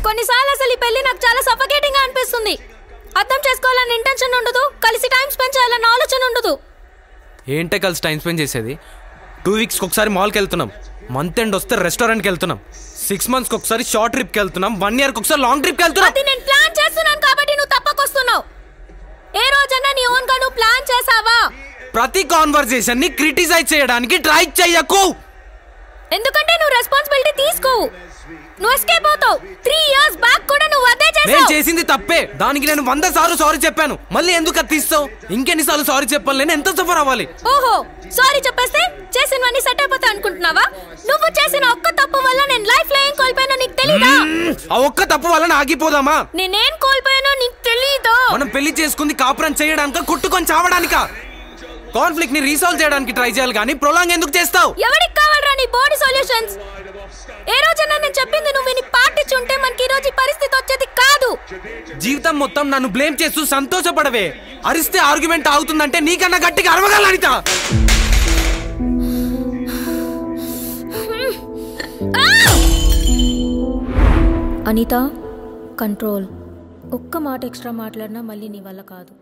కొన్నిసార్లు అసలు ఈ పెళ్లి నాకు చాలా సఫకేటింగ్ గా అనిపిస్తుంది. అర్థం చేసుకోవాలని ఇంటెన్షన్ ఉండదు, కలిసి టైం స్పెండ్ చేయాలన్న ఆలోచన ఉండదు. ఏంటే కలిసి టైం స్పెండ్ చేసేది? 2 వీక్స్కి ఒకసారి మాల్కి వెళ్తున్నాం, మంత్ ఎండ్ వస్తే రెస్టారెంట్కి వెళ్తున్నాం, 6 మంత్స్కి ఒకసారి షార్ట్ ట్రిప్కి వెళ్తున్నాం, 1 ఇయర్కి ఒకసారి లాంగ్ ట్రిప్కి వెళ్తున్నాం. అది నేను ప్లాన్ చేస్తున్నాను కాబట్టి నువ్వు తప్పకొస్తున్నావు. ఏ రోజన్నా నీ ఓన్ గా నువ్వు ప్లాన్ చేసావా? ప్రతి కాన్వర్సేషన్ ని క్రిటిసైజ్ చేయడానికి ట్రై చెయ్యకు. ఎందుకంటే నువ్వు రెస్పాన్సిబిలిటీ తీసుకోవు, నువ్వు ఎస్కేప్ అవుతావు. 3 ఇయర్స్ బ్యాక్ కూడా నువ్వు అదే చేసావు. నేను చేసింది తప్పే, దానికి నేను 100 సార్లు సారీ చెప్పాను. మళ్ళీ ఎందుకు అది తీస్తావు? ఇంకెన్నిసార్లు సారీ చెప్పాలి? నేను ఎంత సఫర్ అవ్వాలి? ఓహో, సారీ చెప్పేస్తే చేసినవన్నీ సెట్ అయిపోతా అనుకుంటున్నావా? నువ్వు చేసిన ఒక్క తప్పు వల్ల నేను లైఫ్ లో ఏం కోల్పోయానో నీకు తెలీదా? ఆ ఒక్క తప్పు వల్ల ఆగిపోదామా? నేనేం కోల్పోయానో నీకు తెలీదా? మనం పెళ్లి చేసుకుంది కాపురం చేయడానిక, కొట్టుకొని చావడానికా? కాన్ఫ్లిక్ట్ ని రీసాల్వ్ చేయడానికి ట్రై చేయాలి కానీ ప్రొలాంగ్ ఎందుకు చేస్తావు? ఎవరికి కావాలరా నీ బాడీ సొల్యూషన్స్? ఏ రోజైనా నేను చెప్పింది నువ్వు విని పాటించుంటే మనకి ఈ రోజు ఈ పరిస్థితి వచ్చేది కాదు. జీవితం మొత్తం నన్ను బ్లేమ్ చేస్తూ సంతోషపడవే. అరిస్తే ఆర్గ్యుమెంట్ ఆగుతుందంటే నీకన్నా గట్టిగా అరవగల అనిత. అనిత, కంట్రోల్. ఒక్క మాట ఎక్స్ట్రా మాట్లాడినా మళ్ళీ నీ వల్ల కాదు.